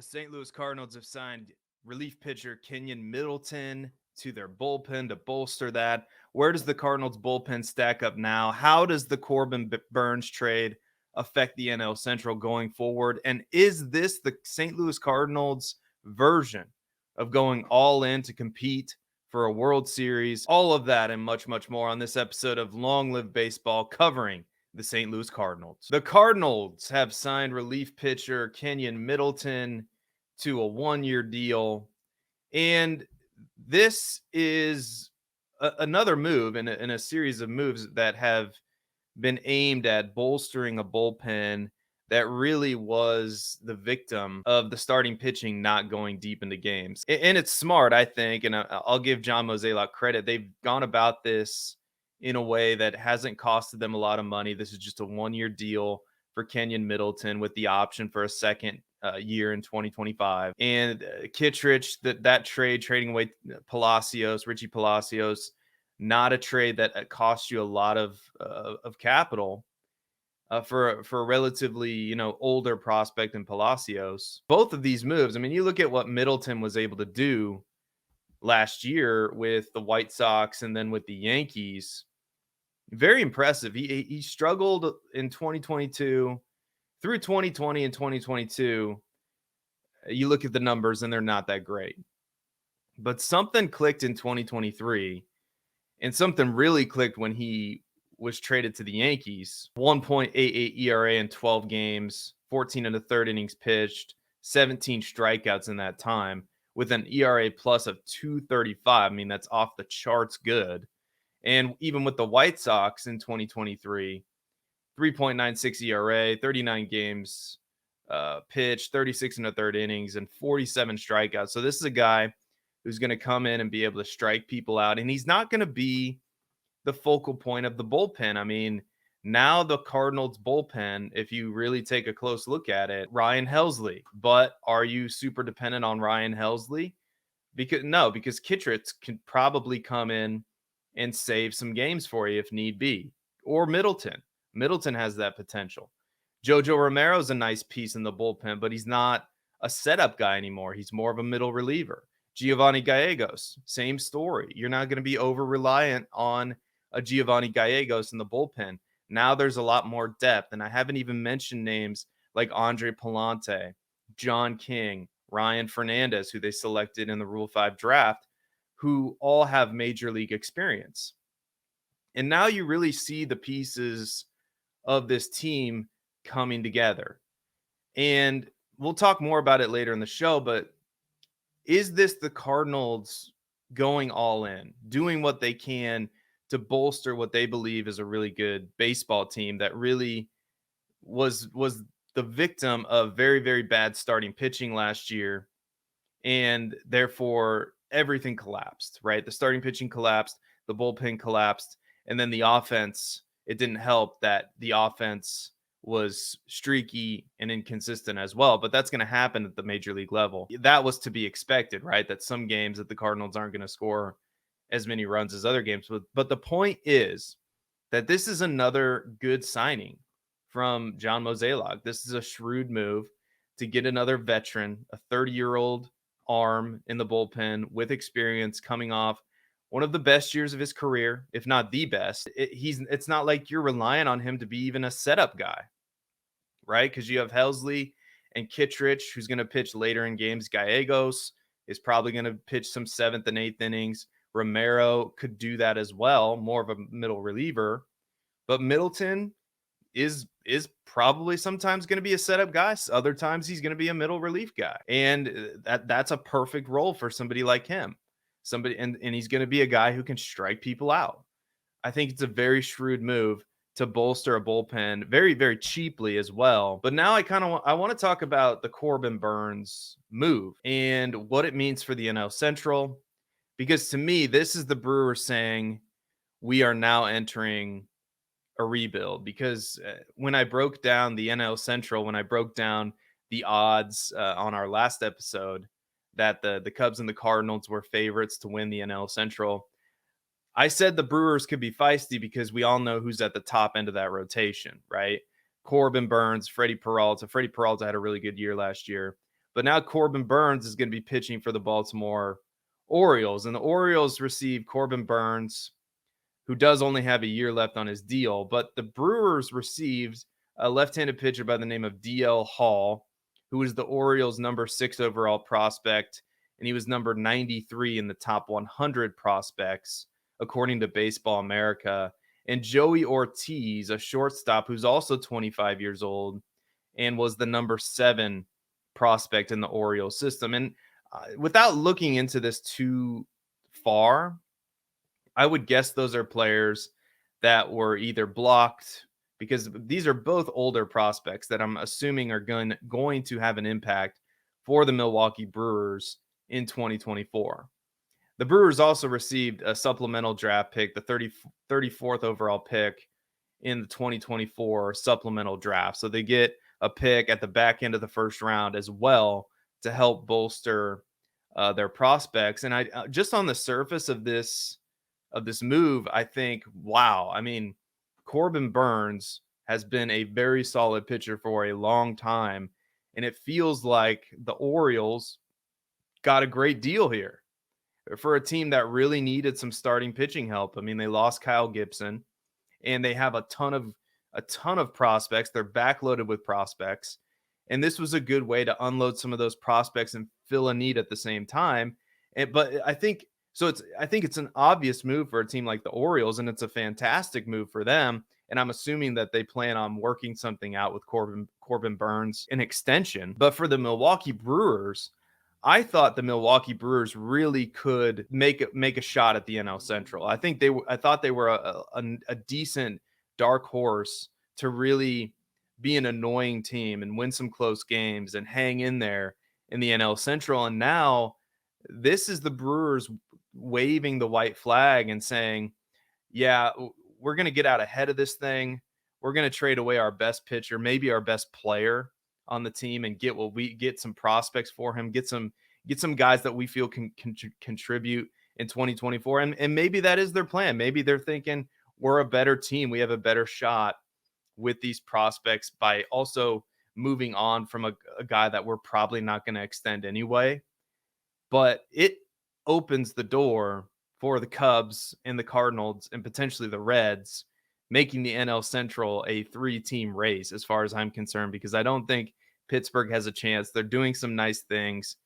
The St. Louis Cardinals have signed relief pitcher Kenyon Middleton to their bullpen to bolster that. Where does the Cardinals bullpen stack up now? How does the Corbin Burnes trade affect the NL Central going forward? And is this the St. Louis Cardinals version of going all in to compete for a World Series? All of that and much, much more on this episode of Long Live Baseball, covering the St. Louis Cardinals. The Cardinals have signed relief pitcher Kenyon Middleton to a one-year deal. And this is another move in a series of moves that have been aimed at bolstering a bullpen that really was the victim of the starting pitching not going deep into games. And it's smart, I think, and I'll give John Mozeliak credit. They've gone about this in a way that hasn't costed them a lot of money. This is just a one-year deal for Kenyon Middleton with the option for a second year in 2025. And Kittredge, that trade, trading away Richie Palacios, not a trade that costs you a lot of capital for a relatively older prospect in Palacios. Both of these moves, I mean, you look at what Middleton was able to do last year with the White Sox and then with the Yankees. Very impressive. He struggled in 2022 through 2020 and 2022. You look at the numbers and they're not that great. But something clicked in 2023, and something really clicked when he was traded to the Yankees. 1.88 ERA in 12 games, 14 and a third innings pitched, 17 strikeouts in that time, with an ERA plus of 235. I mean, that's off the charts good. And even with the White Sox in 2023, 3.96 ERA, 39 games pitched, 36 and a third innings, and 47 strikeouts. So this is a guy who's going to come in and be able to strike people out. And he's not going to be the focal point of the bullpen. I mean, now the Cardinals bullpen, if you really take a close look at it, Ryan Helsley. But are you super dependent on Ryan Helsley? Because Kittredge can probably come in and save some games for you if need be. Or Middleton. Middleton has that potential. Jojo Romero's a nice piece in the bullpen, but he's not a setup guy anymore. He's more of a middle reliever. Giovanni Gallegos, same story. You're not going to be over-reliant on a Giovanni Gallegos in the bullpen. Now there's a lot more depth, and I haven't even mentioned names like Andre Palante, John King, Ryan Fernandez, who they selected in the Rule 5 draft, who all have major league experience. And now you really see the pieces of this team coming together. And we'll talk more about it later in the show, but is this the Cardinals going all in, doing what they can to bolster what they believe is a really good baseball team that really was the victim of very, very bad starting pitching last year, and therefore everything collapsed, right? The starting pitching collapsed, the bullpen collapsed, and then the offense, it didn't help that the offense was streaky and inconsistent as well. But that's going to happen at the major league level. That was to be expected, right? That some games that the Cardinals aren't going to score as many runs as other games. But the point is that this is another good signing from John Mozeliak. This is a shrewd move to get another veteran, a 30-year-old arm in the bullpen with experience, coming off one of the best years of his career, if not the best. It's not like you're relying on him to be even a setup guy, right? Because you have Helsley and Kittredge, who's going to pitch later in games. Gallegos is probably going to pitch some seventh and eighth innings. Romero could do that as well, more of a middle reliever. But Middleton is probably sometimes going to be a setup guy. Other times he's going to be a middle relief guy. And that's a perfect role for somebody like him. And he's going to be a guy who can strike people out. I think it's a very shrewd move to bolster a bullpen very, very cheaply as well. But now I want to talk about the Corbin Burnes move and what it means for the NL Central. Because to me, this is the Brewers saying we are now entering a rebuild. Because when I broke down the NL Central, when I broke down the odds on our last episode, that the Cubs and the Cardinals were favorites to win the NL Central, I said the Brewers could be feisty because we all know who's at the top end of that rotation, right? Corbin Burnes, Freddie Peralta. Freddie Peralta had a really good year last year. But now Corbin Burnes is going to be pitching for the Baltimore Orioles. And the Orioles receive Corbin Burnes, who does only have a year left on his deal. But the Brewers received a left-handed pitcher by the name of DL Hall, who was the Orioles' number 6 overall prospect, and he was number 93 in the top 100 prospects, according to Baseball America. And Joey Ortiz, a shortstop who's also 25 years old and was the number 7 prospect in the Orioles system. And without looking into this too far, I would guess those are players that were either blocked, because these are both older prospects that I'm assuming are going to have an impact for the Milwaukee Brewers in 2024. The Brewers also received a supplemental draft pick, the 34th overall pick in the 2024 supplemental draft. So they get a pick at the back end of the first round as well to help bolster their prospects. And I just on the surface of this move, I think, wow. I mean, Corbin Burnes has been a very solid pitcher for a long time, and it feels like the Orioles got a great deal here for a team that really needed some starting pitching help. I mean, they lost Kyle Gibson, and they have a ton of prospects. They're backloaded with prospects, and this was a good way to unload some of those prospects and fill a need at the same time. But I think it's an obvious move for a team like the Orioles, and it's a fantastic move for them. And I'm assuming that they plan on working something out with Corbin Burnes, an extension. But for the Milwaukee Brewers, I thought the Milwaukee Brewers really could make a shot at the NL Central. I thought they were a decent dark horse to really be an annoying team and win some close games and hang in there in the NL Central. And now this is the Brewers waving the white flag and saying, yeah, we're going to get out ahead of this thing. We're going to trade away our best pitcher, maybe our best player on the team, and get some prospects for him, get some guys that we feel can contribute in 2024. And maybe that is their plan. Maybe they're thinking we're a better team. We have a better shot with these prospects by also moving on from a guy that we're probably not going to extend anyway. But it opens the door for the Cubs and the Cardinals and potentially the Reds, making the NL Central a 3-team race as far as I'm concerned, because I don't think Pittsburgh has a chance. They're doing some nice things,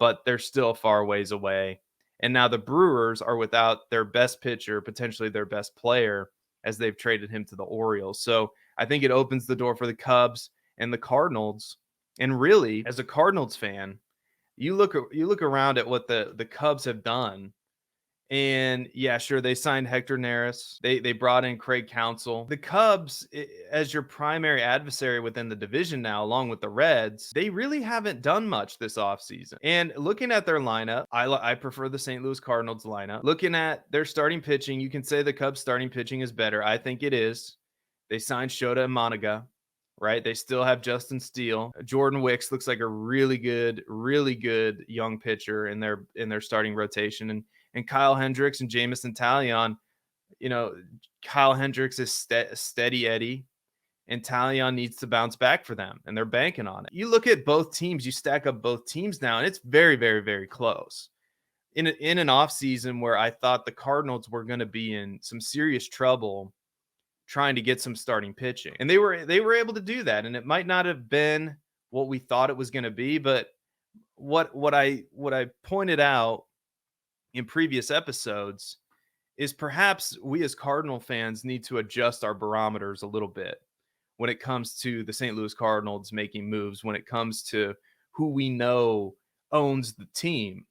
but they're still far ways away. And now the Brewers are without their best pitcher, potentially their best player, as they've traded him to the Orioles. So I think it opens the door for the Cubs and the Cardinals. And really, as a Cardinals fan, you look around at what the Cubs have done. And yeah, sure, they signed Hector Neris. They brought in Craig Counsell. The Cubs, as your primary adversary within the division now, along with the Reds, they really haven't done much this offseason. And looking at their lineup, I prefer the St. Louis Cardinals lineup. Looking at their starting pitching, you can say the Cubs starting pitching is better. I think it is. They signed Shota Monaga, right? They still have Justin Steele. Jordan Wicks looks like a really good young pitcher in their starting rotation. And Kyle Hendricks and Jamison Talion, Kyle Hendricks is steady Eddie, and Talion needs to bounce back for them, and they're banking on it. You look at both teams, you stack up both teams now, and it's very, very, very close. In an offseason where I thought the Cardinals were going to be in some serious trouble trying to get some starting pitching, and they were able to do that, and it might not have been what we thought it was going to be, but what I pointed out in previous episodes is perhaps we as Cardinal fans need to adjust our barometers a little bit when it comes to the St. Louis Cardinals making moves, when it comes to who we know owns the team,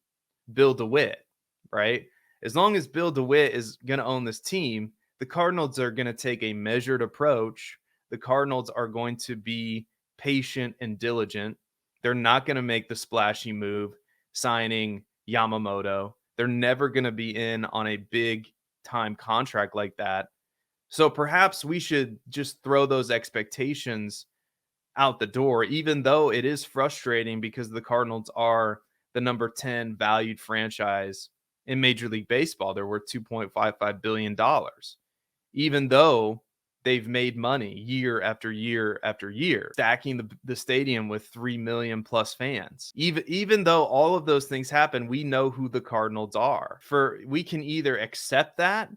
Bill DeWitt, right? As long as Bill DeWitt is going to own this team, the Cardinals are going to take a measured approach. The Cardinals are going to be patient and diligent. They're not going to make the splashy move signing Yamamoto. They're never going to be in on a big time contract like that. So perhaps we should just throw those expectations out the door, even though it is frustrating because the Cardinals are the number 10 valued franchise in Major League Baseball. They're worth $2.55 billion. Even though they've made money year after year after year, stacking the stadium with 3 million plus fans. Even though all of those things happen, we know who the Cardinals are. We can either accept that,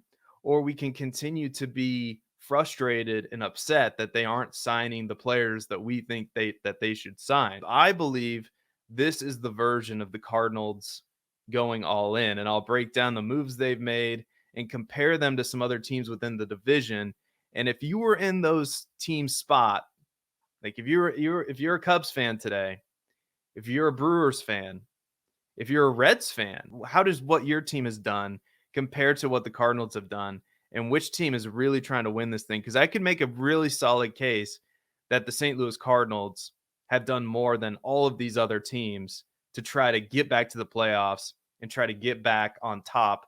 or we can continue to be frustrated and upset that they aren't signing the players that we think they should sign. I believe this is the version of the Cardinals going all in, and I'll break down the moves they've made and compare them to some other teams within the division. And if you were in those team spot, like if you're a Cubs fan today, if you're a Brewers fan, if you're a Reds fan, how does what your team has done compare to what the Cardinals have done? And which team is really trying to win this thing? Because I could make a really solid case that the St. Louis Cardinals have done more than all of these other teams to try to get back to the playoffs and try to get back on top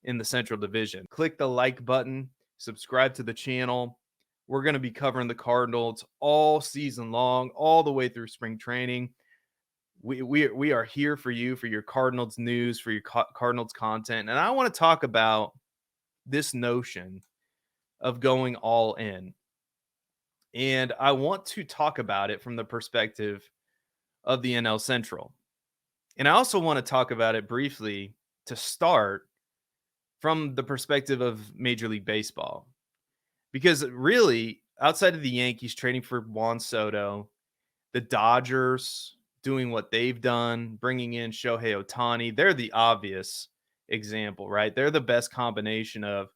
in the Central Division. Click the like button, subscribe to the channel. We're going to be covering the Cardinals all season long, all the way through spring training. We are here for you, for your Cardinals news, for your Cardinals content. And I want to talk about this notion of going all in. And I want to talk about it from the perspective of the NL Central. And I also want to talk about it briefly to start from the perspective of Major League Baseball. Because really, outside of the Yankees trading for Juan Soto, the Dodgers doing what they've done, bringing in Shohei Ohtani, they're the obvious example, right? They're the best combination of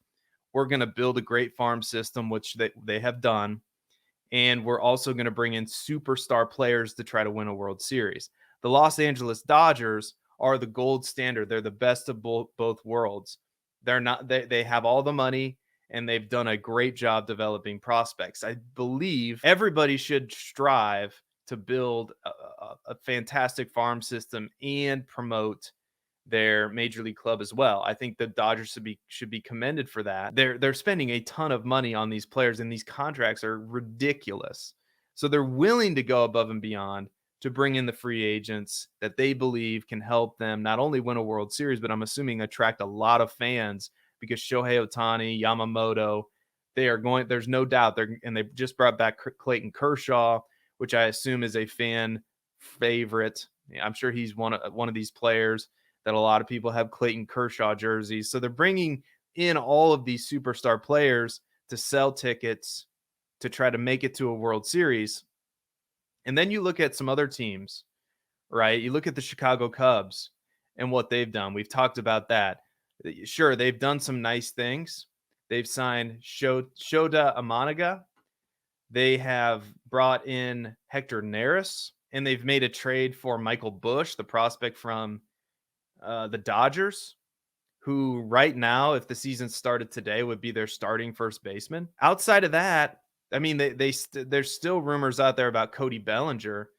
we're going to build a great farm system, which they have done, and we're also going to bring in superstar players to try to win a World Series. The Los Angeles Dodgers are the gold standard. They're the best of both worlds. They have all the money, and they've done a great job developing prospects. I believe everybody should strive to build a fantastic farm system and promote their major league club as well. I think the Dodgers should be commended for that. They're spending a ton of money on these players, and these contracts are ridiculous. So they're willing to go above and beyond to bring in the free agents that they believe can help them not only win a World Series, but I'm assuming attract a lot of fans, because Shohei Ohtani, Yamamoto, there's no doubt they just brought back Clayton Kershaw, which I assume is a fan favorite. I'm sure he's one of these players that a lot of people have Clayton Kershaw jerseys. So they're bringing in all of these superstar players to sell tickets to try to make it to a World Series. And then you look at some other teams, right? You look at the Chicago Cubs and what they've done. We've talked about that. Sure, they've done some nice things. They've signed Shota Imanaga. They have brought in Hector Neris, and they've made a trade for Michael Busch, the prospect from the Dodgers, who right now, if the season started today, would be their starting first baseman. Outside of that, I mean, there's still rumors out there about Cody Bellinger,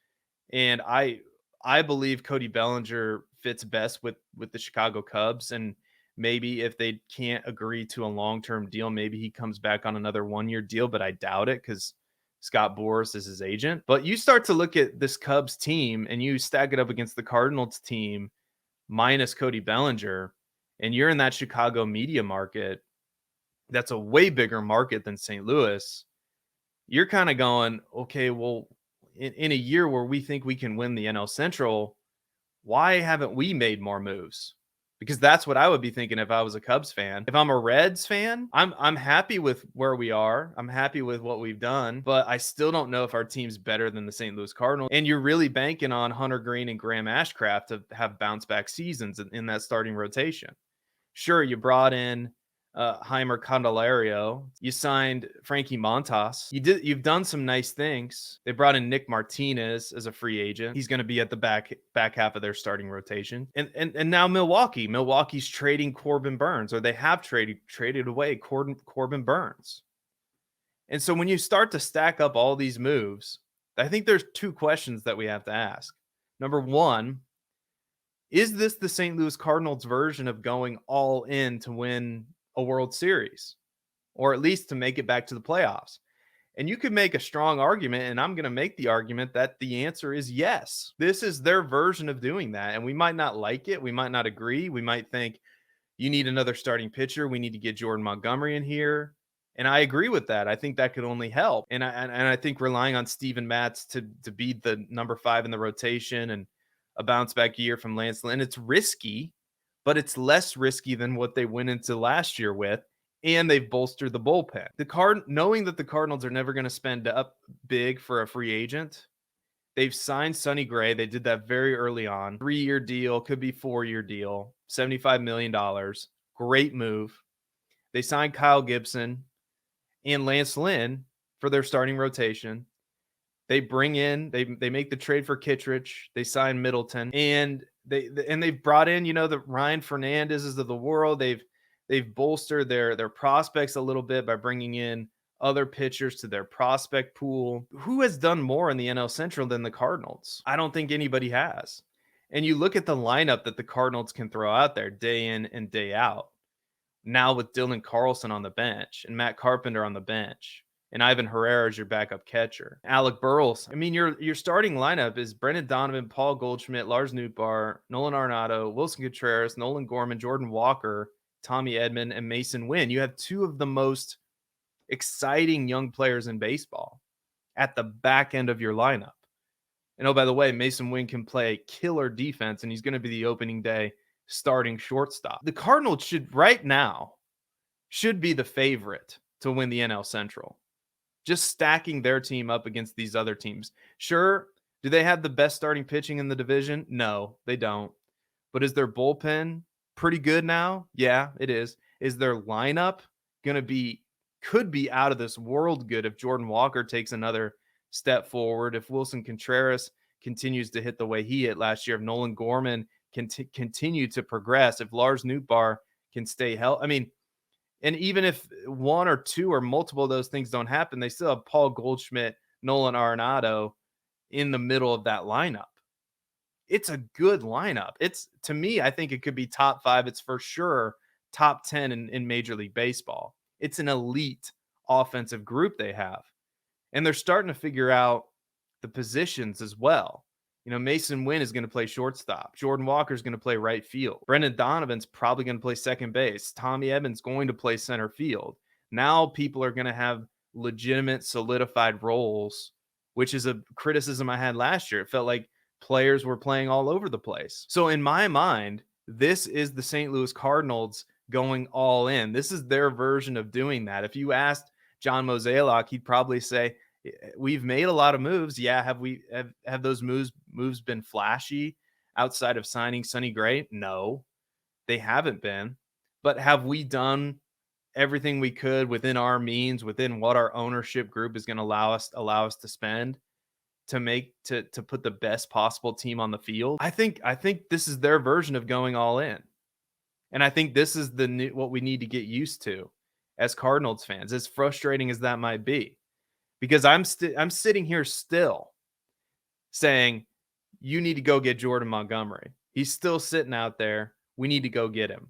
and I believe Cody Bellinger fits best with the Chicago Cubs. And maybe if they can't agree to a long-term deal, maybe he comes back on another one-year deal, but I doubt it because Scott Boras is his agent. But you start to look at this Cubs team and you stack it up against the Cardinals team minus Cody Bellinger, and you're in that Chicago media market that's a way bigger market than St. Louis. You're kind of going, okay, well, in a year where we think we can win the NL Central, why haven't we made more moves? Because that's what I would be thinking if I was a Cubs fan. If I'm a Reds fan, I'm happy with where we are. I'm happy with what we've done, but I still don't know if our team's better than the St. Louis Cardinals. And you're really banking on Hunter Green and Graham Ashcraft to have bounce back seasons in that starting rotation. Sure, you brought in Heimer Candelario. You signed Frankie Montas. You've done some nice things. They brought in Nick Martinez as a free agent. He's going to be at the back half of their starting rotation. And now Milwaukee's trading Corbin Burnes, or they have traded away Corbin Burnes. And so when you start to stack up all these moves, I think there's two questions that we have to ask. Number one, is this the St. Louis Cardinals version of going all in to win a World Series, or at least to make it back to the playoffs? And you could make a strong argument, and I'm going to make the argument that the answer is yes. This is their version of doing that, and we might not like it. We might not agree. We might think you need another starting pitcher. We need to get Jordan Montgomery in here, And I agree with that. I think that could only help. And I think relying on Steven Matz to be the number 5 in the rotation and a bounce back year from Lance Lynn, it's risky, but it's less risky than what they went into last year with. And they've bolstered the bullpen. Knowing that the Cardinals are never going to spend up big for a free agent, they've signed Sonny Gray. They did that very early on. 3-year deal, could be 4-year deal, $75 million. Great move. They signed Kyle Gibson and Lance Lynn for their starting rotation. They bring in, they make the trade for Kittredge. They sign Middleton, and they've brought in, the Ryan Fernandezes of the world. They've bolstered their prospects a little bit by bringing in other pitchers to their prospect pool. Who has done more in the NL Central than the Cardinals? I don't think anybody has. And you look at the lineup that the Cardinals can throw out there day in and day out. Now with Dylan Carlson on the bench and Matt Carpenter on the bench and Ivan Herrera as your backup catcher. Alec Burles. I mean, your starting lineup is Brendan Donovan, Paul Goldschmidt, Lars Nootbaar, Nolan Arenado, Wilson Contreras, Nolan Gorman, Jordan Walker, Tommy Edman, and Mason Wynn. You have 2 of the most exciting young players in baseball at the back end of your lineup. And oh, by the way, Mason Wynn can play killer defense, and he's going to be the opening day starting shortstop. The Cardinals should be the favorite to win the NL Central. Just stacking their team up against these other teams. Sure, do they have the best starting pitching in the division? No, they don't. But is their bullpen pretty good now? Yeah, it is. Is their lineup could be out of this world good if Jordan Walker takes another step forward, if Wilson Contreras continues to hit the way he hit last year, if Nolan Gorman can continue to progress, if Lars Nootbaar can stay healthy. I mean, and even if 1 or 2 or multiple of those things don't happen, they still have Paul Goldschmidt, Nolan Arenado in the middle of that lineup. It's a good lineup. To me, I think it could be top 5. It's for sure top 10 in Major League Baseball. It's an elite offensive group they have. And they're starting to figure out the positions as well. Mason Wynn is going to play shortstop. Jordan Walker is going to play right field. Brendan Donovan's probably going to play second base. Tommy Edman's going to play center field. Now people are going to have legitimate, solidified roles, which is a criticism I had last year. It felt like players were playing all over the place. So in my mind, this is the St. Louis Cardinals going all in. This is their version of doing that. If you asked John Mozeliak, he'd probably say, we've made a lot of moves. Yeah. Have those moves been flashy outside of signing Sonny Gray? No, they haven't been. But have we done everything we could within our means, within what our ownership group is going to allow us to spend to put the best possible team on the field? I think this is their version of going all in. And I think this is what we need to get used to as Cardinals fans, as frustrating as that might be. Because I'm sitting here still saying, you need to go get Jordan Montgomery. He's still sitting out there. We need to go get him.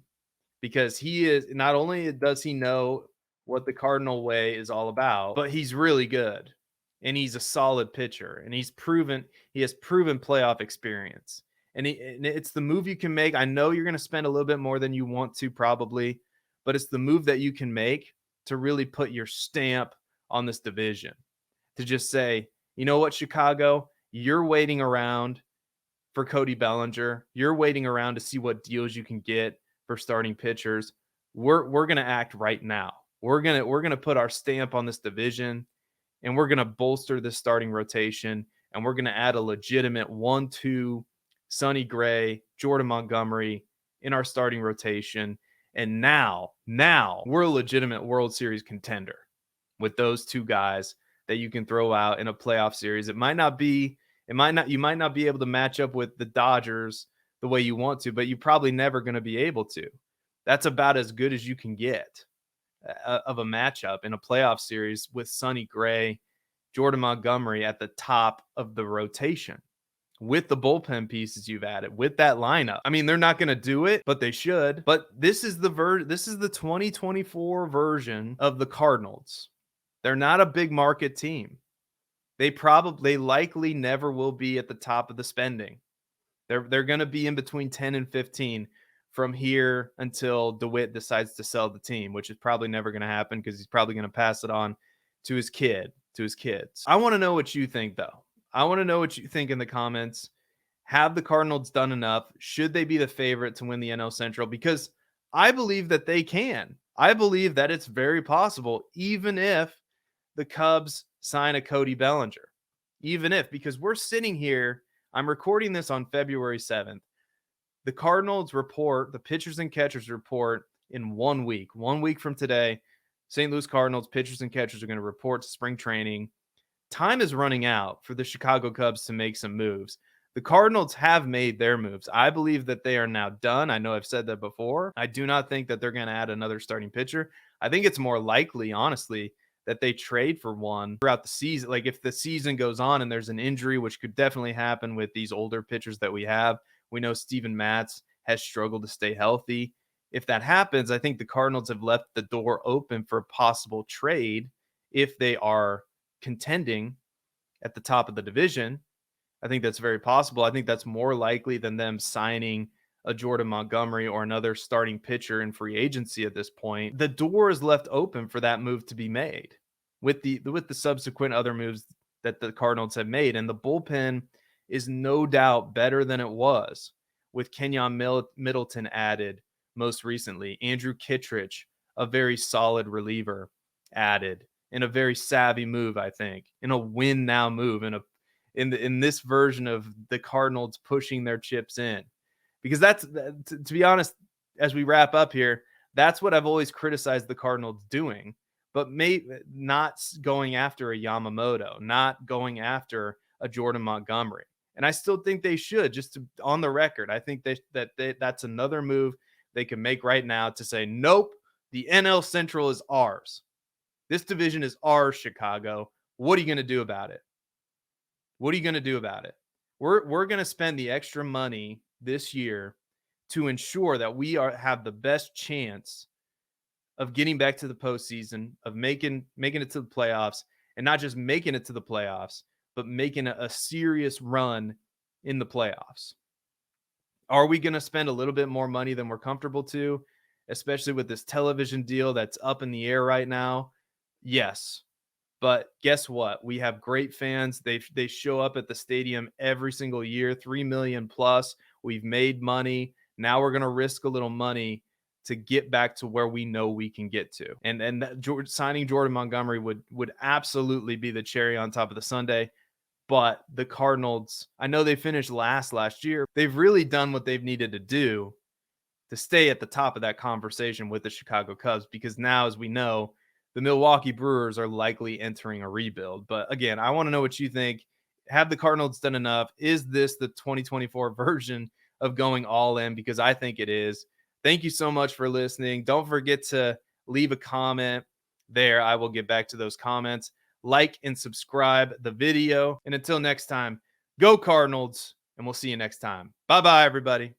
Because he is, not only does he know what the Cardinal way is all about, but he's really good. And he's a solid pitcher. And he has proven playoff experience. And it's the move you can make. I know you're going to spend a little bit more than you want to probably, but it's the move that you can make to really put your stamp on this division, to just say, you know what, Chicago, you're waiting around for Cody Bellinger. You're waiting around to see what deals you can get for starting pitchers. We're going to act right now. We're going to put our stamp on this division, and we're going to bolster this starting rotation, and we're going to add a legitimate 1-2 Sonny Gray, Jordan Montgomery in our starting rotation. And now we're a legitimate World Series contender with those 2 guys that you can throw out in a playoff series. You might not be able to match up with the Dodgers the way you want to, but you're probably never going to be able to. That's about as good as you can get of a matchup in a playoff series with Sonny Gray, Jordan Montgomery at the top of the rotation with the bullpen pieces you've added, with that lineup. I mean, they're not going to do it, but they should. But this is the 2024 version of the Cardinals. They're not a big market team. They likely never will be at the top of the spending. They're going to be in between 10 and 15 from here until DeWitt decides to sell the team, which is probably never going to happen because he's probably going to pass it on to his kids. I want to know what you think, though. I want to know what you think in the comments. Have the Cardinals done enough? Should they be the favorite to win the NL Central? Because I believe that they can. I believe that it's very possible, even if the Cubs sign a Cody Bellinger. Even if, because we're sitting here, I'm recording this on February 7th. The Cardinals report, the pitchers and catchers report in 1 week. 1 week from today, St. Louis Cardinals pitchers and catchers are going to report to spring training. Time is running out for the Chicago Cubs to make some moves. The Cardinals have made their moves. I believe that they are now done. I know I've said that before. I do not think that they're going to add another starting pitcher. I think it's more likely, honestly, that they trade for one throughout the season. Like if the season goes on and there's an injury, which could definitely happen with these older pitchers that we have. We know Steven Matz has struggled to stay healthy. If that happens, I think the Cardinals have left the door open for a possible trade if they are contending at the top of the division. I think that's very possible. I think that's more likely than them signing a Jordan Montgomery or another starting pitcher in free agency at this point. The door is left open for that move to be made with the subsequent other moves that the Cardinals have made. And the bullpen is no doubt better than it was with Kenyon Middleton added most recently. Andrew Kittredge, a very solid reliever, added in a very savvy move, I think, in a win now move, in this version of the Cardinals pushing their chips in. Because that's, to be honest, as we wrap up here, that's what I've always criticized the Cardinals doing, but not going after a Yamamoto, not going after a Jordan Montgomery. And I still think they should, just on the record. I think that's another move they can make right now to say, nope, the NL Central is ours. This division is ours, Chicago. What are you going to do about it? What are you going to do about it? We're going to spend the extra money this year to ensure that we have the best chance of getting back to the postseason, of making it to the playoffs, and not just making it to the playoffs, but making a serious run in the playoffs. Are we going to spend a little bit more money than we're comfortable to, especially with this television deal that's up in the air right now? Yes. But guess what? We have great fans. They show up at the stadium every single year, 3 million plus. We've made money. Now we're going to risk a little money to get back to where we know we can get to. And signing Jordan Montgomery would absolutely be the cherry on top of the sundae. But the Cardinals, I know they finished last year. They've really done what they've needed to do to stay at the top of that conversation with the Chicago Cubs, because now, as we know, the Milwaukee Brewers are likely entering a rebuild. But again, I want to know what you think. Have the Cardinals done enough? Is this the 2024 version of going all in? Because I think it is. Thank you so much for listening. Don't forget to leave a comment there. I will get back to those comments. Like and subscribe the video. And until next time, go Cardinals, and we'll see you next time. Bye-bye, everybody.